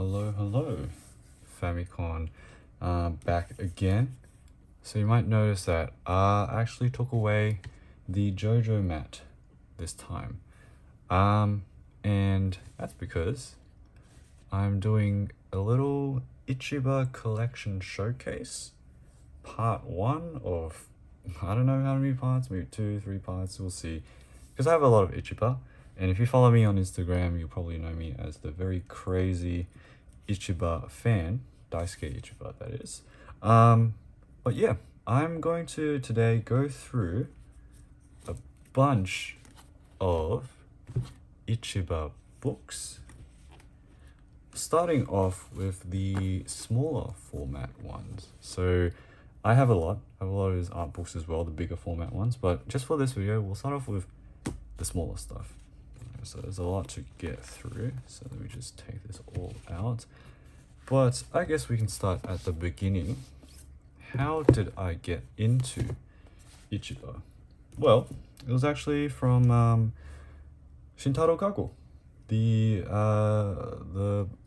Hello, Famicom, back again. So you might notice that I actually took away the JoJo mat this time. And that's because I'm doing a little Ichiba collection showcase, part 1 of, I don't know how many parts, maybe 2, 3 parts, we'll see. Because I have a lot of Ichiba, and if you follow me on Instagram, you'll probably know me as the very crazy Ichiba fan, Daisuke Ichiba, that is. But yeah, I'm going to today go through a bunch of Ichiba books, starting off with the smaller format ones. So I have a lot of his art books as well, the bigger format ones, but just for this video, we'll start off with the smaller stuff. So there's a lot to get through, so let me just take this all out. But I guess we can start at the beginning. How did I get into Ichiba? Well, it was actually from Shintaro Kako, the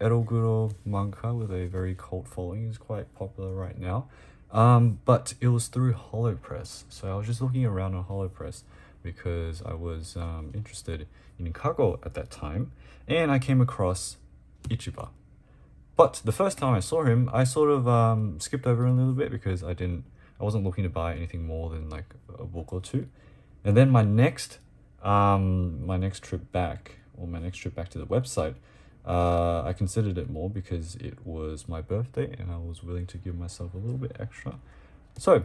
Eroguro manga with a very cult following. Is quite popular right now. But it was through HoloPress. So I was just looking around on HoloPress because I was interested in Kako at that time, and I came across Ichiba. But the first time I saw him, I sort of skipped over a little bit because I wasn't looking to buy anything more than like a book or two. And then my next trip back to the website, I considered it more because it was my birthday and I was willing to give myself a little bit extra. So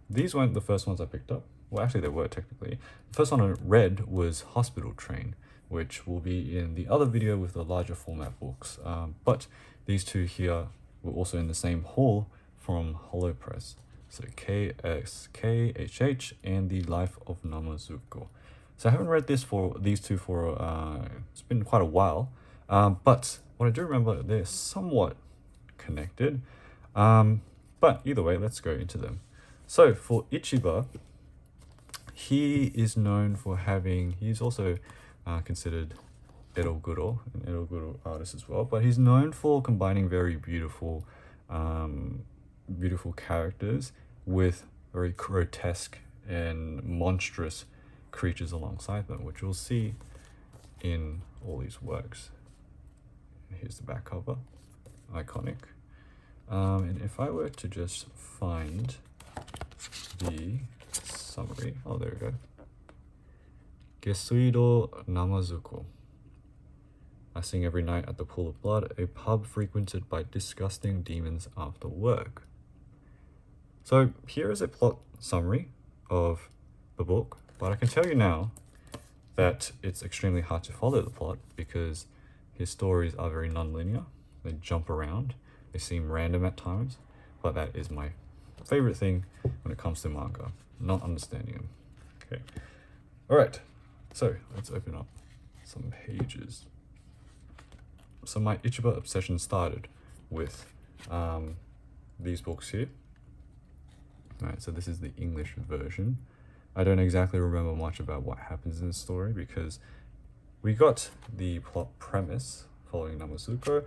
these weren't the first ones I picked up. Well, actually they were technically. The first one I read was Hospital Train, which will be in the other video with the larger format books. But these two here were also in the same haul from HoloPress. So KSKHH and The Life of Namazuko. So I haven't read these two for, it's been quite a while. But what I do remember, they're somewhat connected. But either way, let's go into them. So for Ichiba, he is known for he's also considered Eroguro, an Eroguro artist as well, but he's known for combining very beautiful characters with very grotesque and monstrous creatures alongside them, which we'll see in all these works. Here's the back cover, iconic. And if I were to just find the summary, oh, there we go. Suicidio Namazuko. I sing every night at the Pool of Blood, a pub frequented by disgusting demons after work. So here is a plot summary of the book, but I can tell you now that it's extremely hard to follow the plot because his stories are very non-linear. They jump around, they seem random at times, but that is my favorite thing when it comes to manga, not understanding them. Okay, all right, so let's open up some pages. So my Ichiba obsession started with these books here. Alright, so this is the English version. I don't exactly remember much about what happens in the story because we got the plot premise following Namazuko,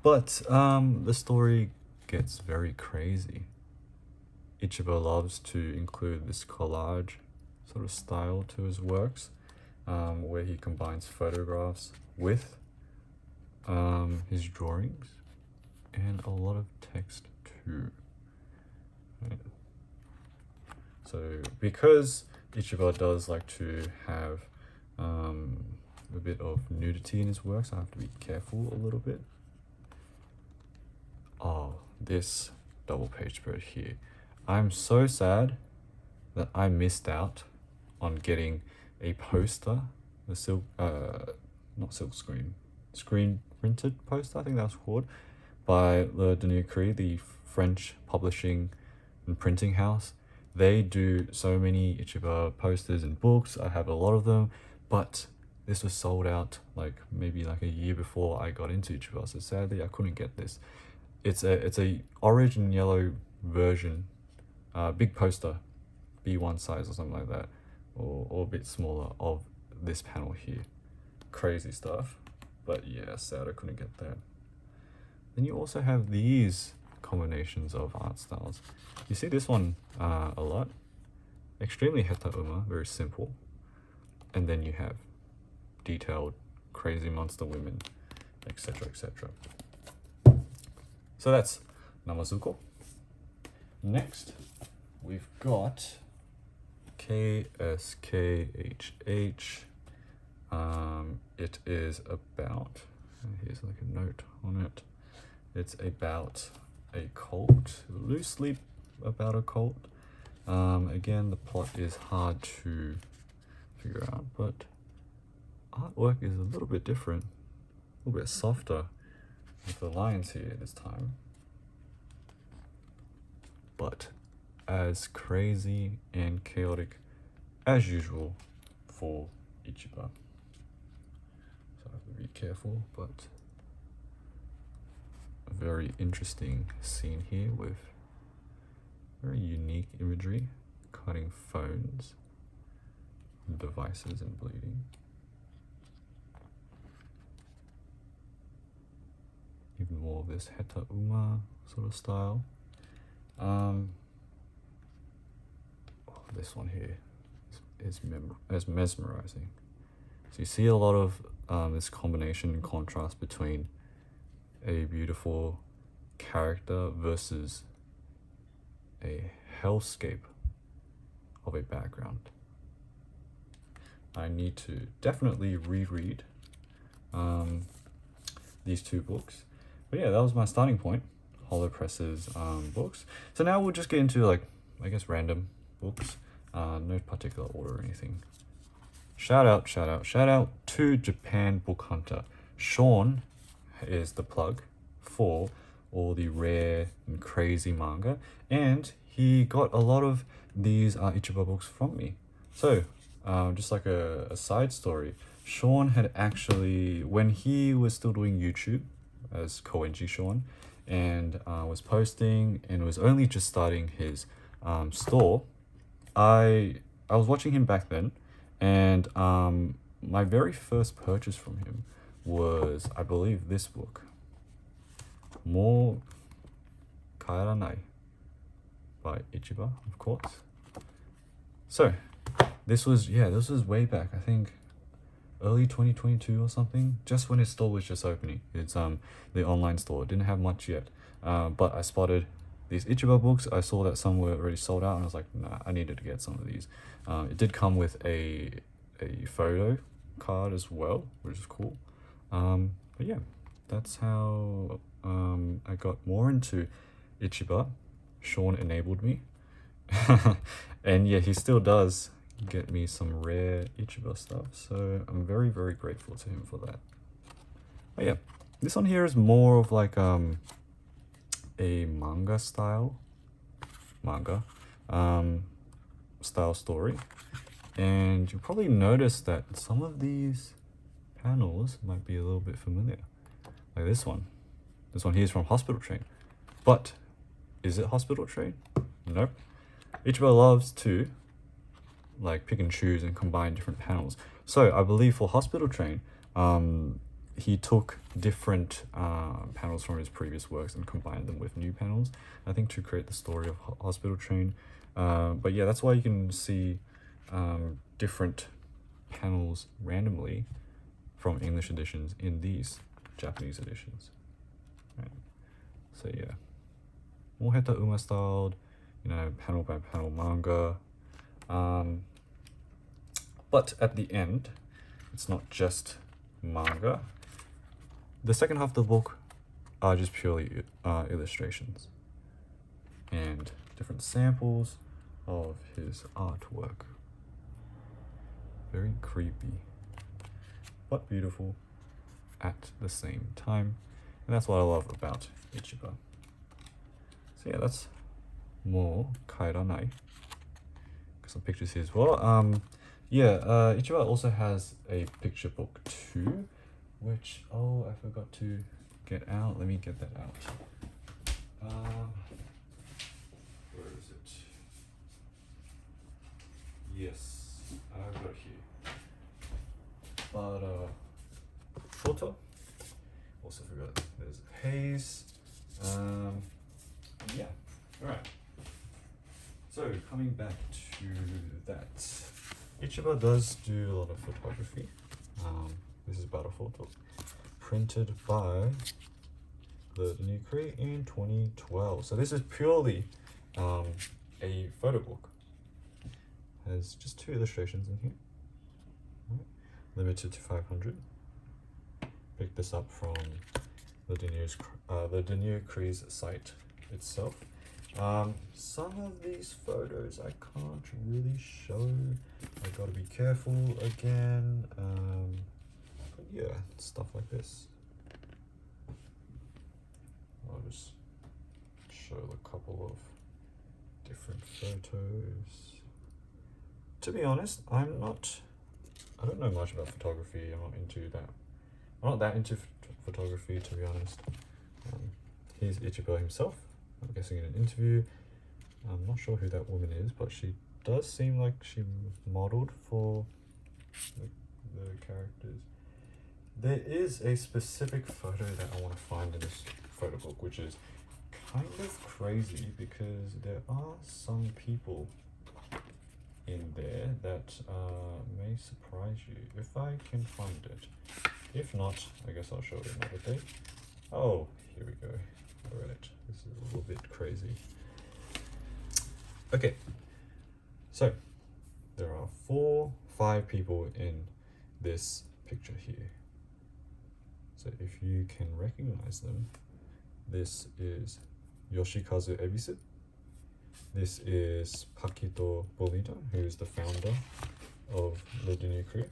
but the story gets very crazy. Ichiba loves to include this collage sort of style to his works, where he combines photographs with his drawings and a lot of text too. Right. So because Ichiba does like to have a bit of nudity in his works, I have to be careful a little bit. Oh, this double page spread here. I'm so sad that I missed out on getting a poster, not silk screen printed poster, I think that's called, by the Dernier Cri, the French publishing and printing house. They do so many Ichiba posters and books. I have a lot of them, but this was sold out maybe a year before I got into Ichiba, so sadly I couldn't get this. It's a orange and yellow version, big poster, B1 size or something like that, or a bit smaller, of this panel here. Crazy stuff, but yeah, sad I couldn't get that. then you also have these combinations of art styles. You see this one a lot. Extremely heta-uma, very simple. And then you have detailed, crazy monster women, etc., etc. So that's Namazuko. Next, we've got KSKHH. It is about, here's like a note on it. It's about a cult, loosely about a cult. Again, the plot is hard to figure out, but artwork is a little bit different, a little bit softer with the lines here this time. But as crazy and chaotic as usual for Ichiba. So I have to be careful, but a very interesting scene here with very unique imagery, cutting phones, devices and bleeding. Even more of this heta-uma sort of style. This one here is mesmerizing. So you see a lot of this combination and contrast between a beautiful character versus a hellscape of a background. I need to definitely reread these two books. But yeah, that was my starting point, Hollow Press's books. So now we'll just get into, like, I guess, random books. No particular order or anything. Shout out to Japan Book Hunter. Sean is the plug for all the rare and crazy manga, and he got a lot of these Ichiba books from me. So, just like a side story, Sean had actually, when he was still doing YouTube as Koenji Sean, and was posting and was only just starting his store, I was watching him back then, and my very first purchase from him was, I believe, this book, Mou Kaeranai by Ichiba, of course. So this was way back, I think early 2022 or something, just when his store was just opening. It's the online store. It didn't have much yet, but I spotted these Ichiba books. I saw that some were already sold out, and I was like, nah, I needed to get some of these. It did come with a photo card as well, which is cool. But yeah, that's how I got more into Ichiba. Sean enabled me. And yeah, he still does get me some rare Ichiba stuff, so I'm very, very grateful to him for that. But yeah, this one here is more of like a manga style story, and you'll probably notice that some of these panels might be a little bit familiar, like this one here is from Hospital Train. But is it Hospital Train? Nope. Ichiba loves to like pick and choose and combine different panels. So I believe for Hospital Train, he took different panels from his previous works and combined them with new panels, I think, to create the story of Hospital Train. But yeah, that's why you can see different panels randomly from English editions in these Japanese editions. Right. So yeah, more heta-uma styled, panel by panel manga. But at the end, it's not just manga. The second half of the book are just purely illustrations and different samples of his artwork. Very creepy, but beautiful at the same time. And that's what I love about Ichiba. So yeah, that's Mou Kaeranai. Got some pictures here as well. Ichiba also has a picture book too, which, I forgot to get out. Let me get that out. Where is it? Yes, I've got it here. BADAFOTO. Also forgot there's Haze. Yeah, alright. So coming back to that, Ichiba does do a lot of photography. This is BADAFOTO, printed by the Dernier Cri in 2012. So this is purely a photo book. Has just 2 illustrations in here. Right. Limited to 500. Picked this up from the Dernier Cri's site itself. Some of these photos I can't really show. I gotta be careful again. But yeah, stuff like this. I'll just show a couple of different photos. To be honest, I don't know much about photography. I'm not that into photography, to be honest. Here's Ichiba himself. I'm guessing in an interview. I'm not sure who that woman is, but she does seem like she modeled for the characters. There is a specific photo that I want to find in this photo book, which is kind of crazy because there are some people in there that may surprise you if I can find it. If not, I guess I'll show it another day. Oh, here we go. Alright, this is a little bit crazy. Okay, so there are 5 people in this picture here. So if you can recognize them, this is Yoshikazu Ebisu. This is Pakito Bolita, who is the founder of the Dernier Cri.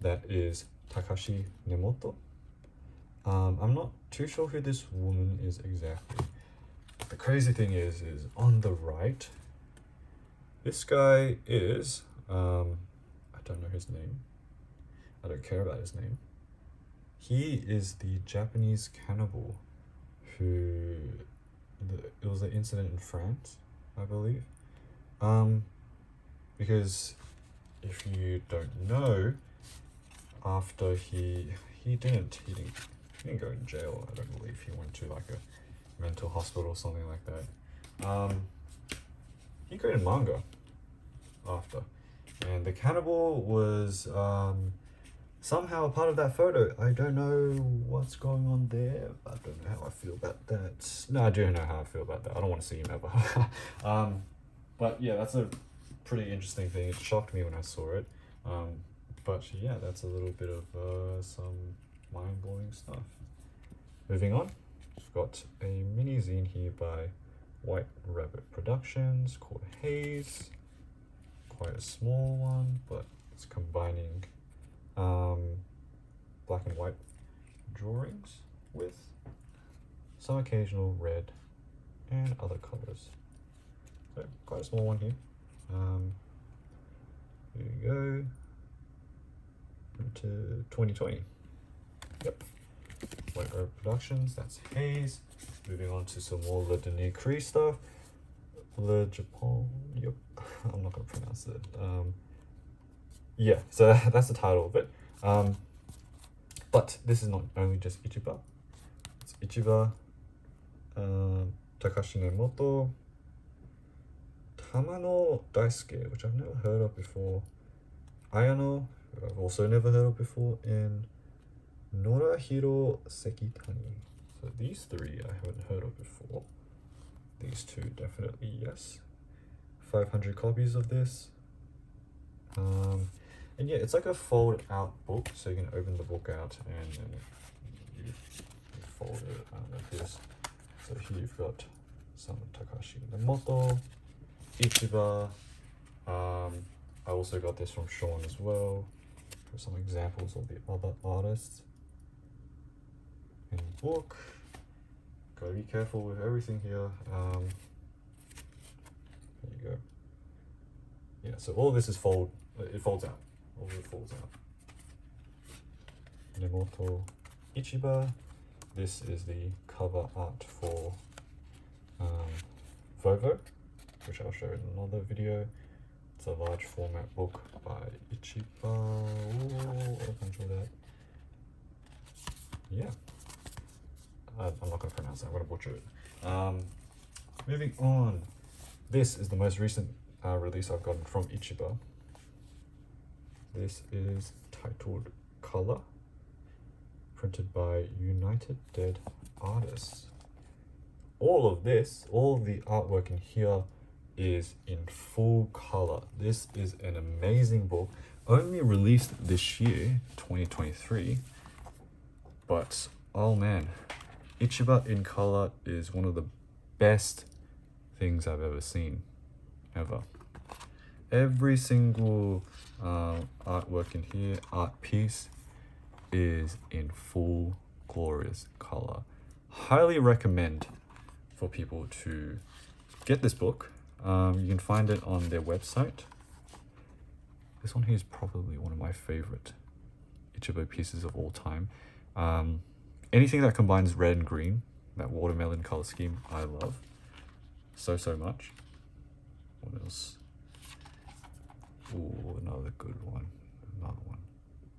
That is Takashi Nemoto. I'm not too sure who this woman is exactly. The crazy thing is on the right, this guy is, I don't know his name. I don't care about his name. He is the Japanese cannibal who, it was an incident in France, I believe. Because if you don't know, after he didn't go in jail, I don't believe. He went to like a mental hospital or something like that. He created manga after, and the cannibal was somehow a part of that photo. I don't know what's going on there. I don't know how I feel about that. No, I do know how I feel about that. I don't want to see him ever. But yeah, that's a pretty interesting thing. It shocked me when I saw it. But yeah, that's a little bit of some mind-blowing stuff. Moving on, we've got a mini zine here by White Rabbit Productions called Haze. Quite a small one, but it's combining black and white drawings with some occasional red and other colors. So quite a small one here. Here we go. To 2020. Yep. White Rabbit Productions, that's Haze. Moving on to some more Le Dernier Cri stuff. Le Japon, yep. I'm not gonna pronounce it. Yeah, so that's the title of it. But this is not only just Ichiba. It's Ichiba, Takashi Nemoto, Tamano Daisuke, which I've never heard of before, Ayano, who I've also never heard of before, and Norahiro Sekitani. So these 3 I haven't heard of before. These 2 definitely yes. 500 copies of this. And yeah, it's like a fold out book, so you can open the book out and then you fold it like this. So here you've got some Takashi Nemoto, Ichiba. I also got this from Sean as well, for some examples of the other artists in the book. Gotta be careful with everything here. There you go. Yeah, so all of this is it folds out. All of it folds out. Nemoto Ichiba. This is the cover art for VOVO, which I'll show in another video. It's a large format book by Ichiba. I'll control that. Yeah. I'm not going to pronounce that. I'm going to butcher it. Moving on. This is the most recent release I've gotten from Ichiba. This is titled Color, printed by United Dead Artists. All of this, all of the artwork in here is in full color. This is an amazing book, only released this year, 2023, but oh man, Ichiba in color is one of the best things I've ever seen, ever. Every single artwork in here, art piece, is in full glorious color. Highly recommend for people to get this book. You can find it on their website. This one here is probably one of my favorite Ichiba pieces of all time. Anything that combines red and green, that watermelon color scheme, I love so much. What else? Ooh, another good one. Another one.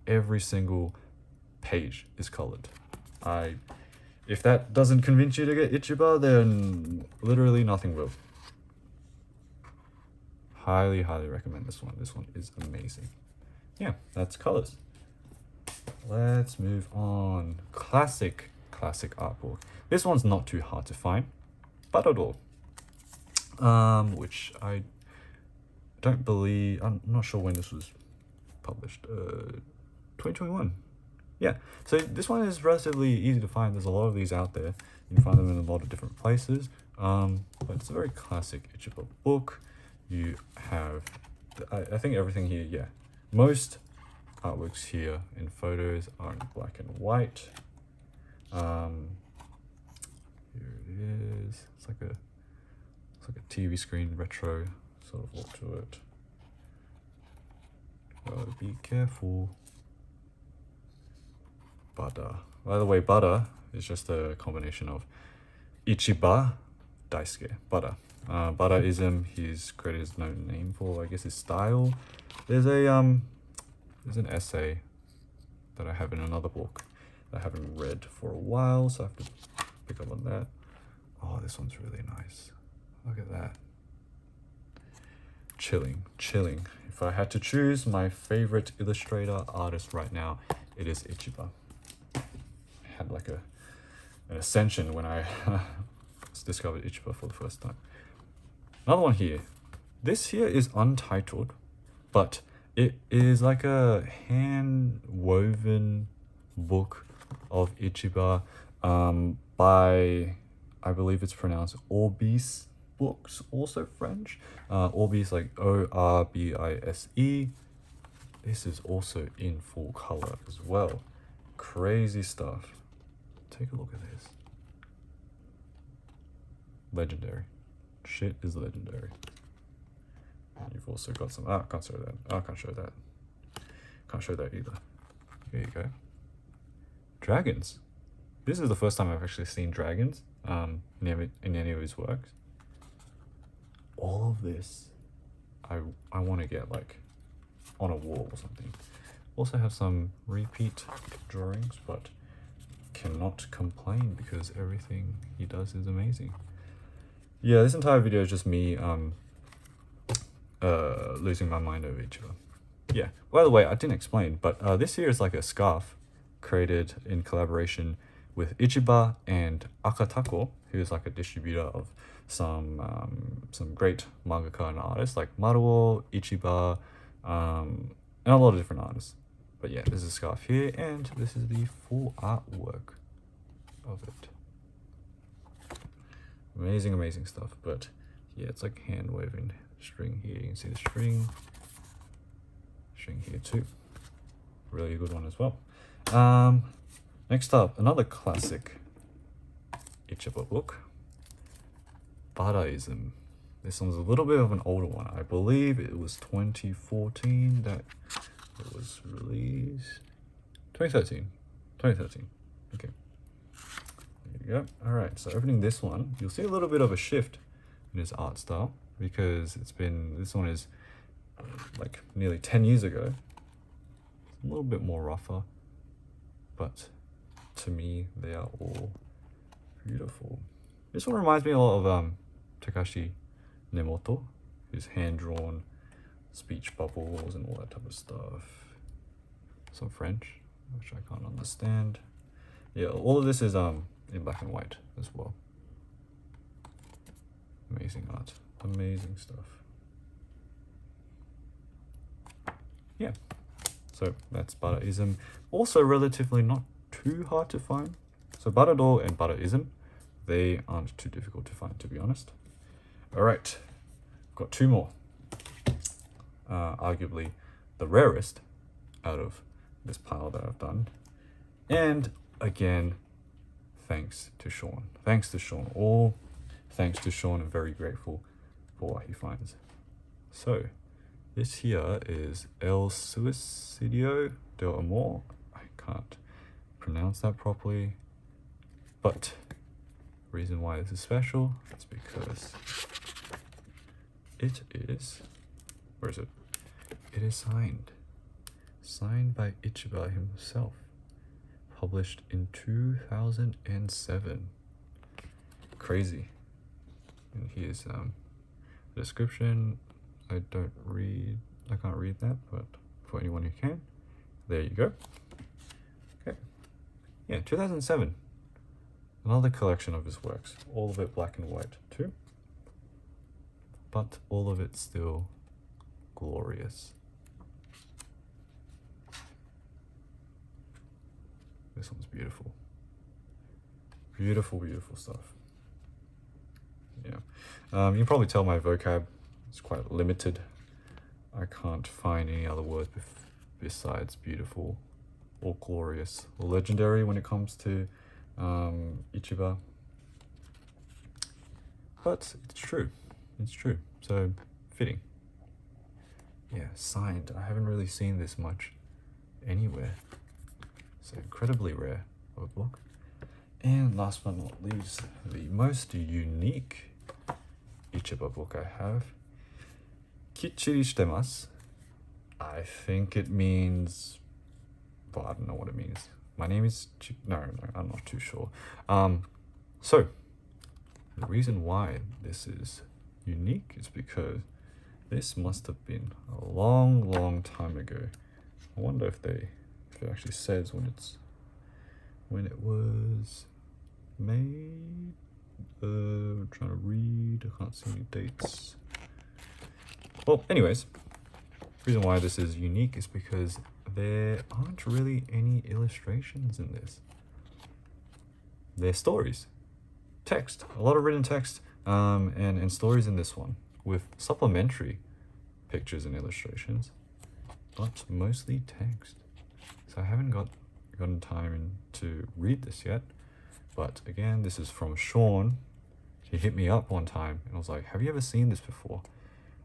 Every single page is colored. If that doesn't convince you to get Ichiba, then literally nothing will. Highly recommend this one. This one is amazing. Yeah, that's colors. Let's move on. Classic art book. This one's not too hard to find. BADADOOR. Which I don't believe, I'm not sure when this was published. 2021. Yeah, so this one is relatively easy to find. There's a lot of these out there. You can find them in a lot of different places. But it's a very classic Ichiba book. You have, I think everything here, yeah. Most artworks here in photos are in black and white. Here it is. It's like a TV screen retro sort of look to it. Oh, be careful. Bada. By the way, Bada is just a combination of Ichiba, Daisuke, Bada. Badaism, he's created his own name for, I guess, his style. There's an essay that I have in another book that I haven't read for a while, so I have to pick up on that. Oh, this one's really nice. Look at that. Chilling. If I had to choose my favorite illustrator artist right now, it is Ichiba. I had like an ascension when I discovered Ichiba for the first time. Another one here. This here is Untitled, but it is like a hand-woven book of Ichiba by, I believe it's pronounced Orbis Books, also French. Orbis, like O-R-B-I-S-E. This is also in full color as well. Crazy stuff. Take a look at this. Legendary. Shit is legendary. And you've also got some, can't show that. Can't show that. Can't show that either. Here you go. Dragons. This is the first time I've actually seen dragons in any of his works. All of this, I want to get like on a wall or something. Also have some repeat drawings, but cannot complain because everything he does is amazing. Yeah, this entire video is just me losing my mind over Ichiba. Yeah, by the way, I didn't explain, but this here is like a scarf created in collaboration with Ichiba and Akatako, who is like a distributor of some great mangaka and artists like Maruo, Ichiba, and a lot of different artists. But yeah, this is a scarf here, and this is the full artwork of it. Amazing stuff. But yeah, it's like hand woven string here. You can see the string here too. Really good one as well. Next up, another classic Ichiba book, Badaism. This one's a little bit of an older one. I believe it was 2014 that it was released. 2013. Okay. There you go. Alright, so opening this one, you'll see a little bit of a shift in his art style because this one is like nearly 10 years ago. A little bit more rougher, but to me, they are all Beautiful. This one reminds me a lot of Takashi Nemoto, his hand-drawn speech bubbles and all that type of stuff. Some French, which I can't understand. Yeah, all of this is in black and white as well. Amazing art, amazing stuff. Yeah, so that's Badaism. Also relatively not too hard to find. So BADADOOR and Badaism, they aren't too difficult to find, to be honest. All right, got two more. Arguably the rarest out of this pile that I've done. And again, thanks to Sean. Thanks to Sean. All thanks to Sean. I'm very grateful for what he finds. So this here is El Suicidio Del Amor. I can't pronounce that properly, but the reason why this is special is because it is, where is it? It is signed by Ichiba himself, published in 2007. Crazy. And here's the description. I can't read that, but for anyone who can, there you go. Okay. Yeah, 2007. Another collection of his works, all of it black and white too, but all of it still glorious. This one's beautiful. Beautiful, beautiful stuff. Yeah. You can probably tell my vocab is quite limited. I can't find any other words besides beautiful or glorious or legendary when it comes to Ichiba. But it's true. It's true. So fitting. Yeah, signed. I haven't really seen this much anywhere. So incredibly rare of a book. And last but not least, the most unique Ichiba book I have, Kicchiri Shitemasu. I think it means, well, I don't know what it means. My name is no, I'm not too sure. So the reason why this is unique is because this must have been a long time ago. I wonder if it actually says when it was made. I'm trying to read. I can't see any dates. Well, anyways, the reason why this is unique is because there aren't really any illustrations in this. They're stories, text, a lot of written text, and stories in this one with supplementary pictures and illustrations, but mostly text. So I haven't gotten time to read this yet. But again, this is from Sean. He hit me up one time and I was like, have you ever seen this before?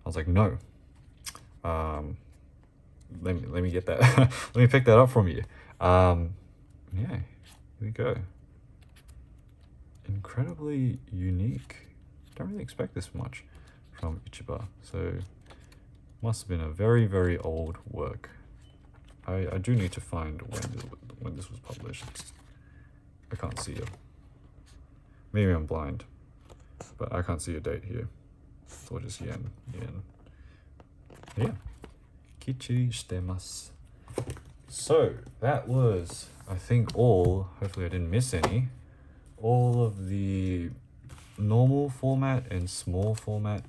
I was like, no. Let me get that. Let me pick that up from you. Yeah, here we go. Incredibly unique. Don't really expect this much from Ichiba. So must have been a very old work. I do need to find when this was published. I can't see it. Maybe I'm blind, but I can't see a date here. Or just yen. Yeah. Kicchiri Shitemasu. So that was, I think, all. Hopefully I didn't miss any. All of the normal format and small format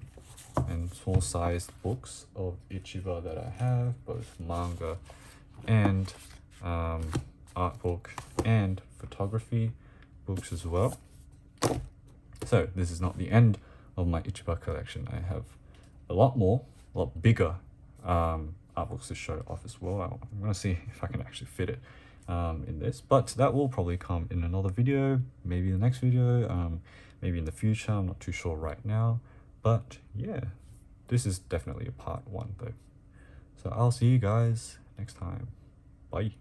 and small sized books of Ichiba that I have, both manga and art book and photography books as well. So this is not the end of my Ichiba collection. I have a lot bigger art books to show off as well. I'm gonna see if I can actually fit it in this, but that will probably come in another video, maybe the next video, maybe in the future. I'm not too sure right now, but yeah, this is definitely a part 1 though. So I'll see you guys next time. Bye.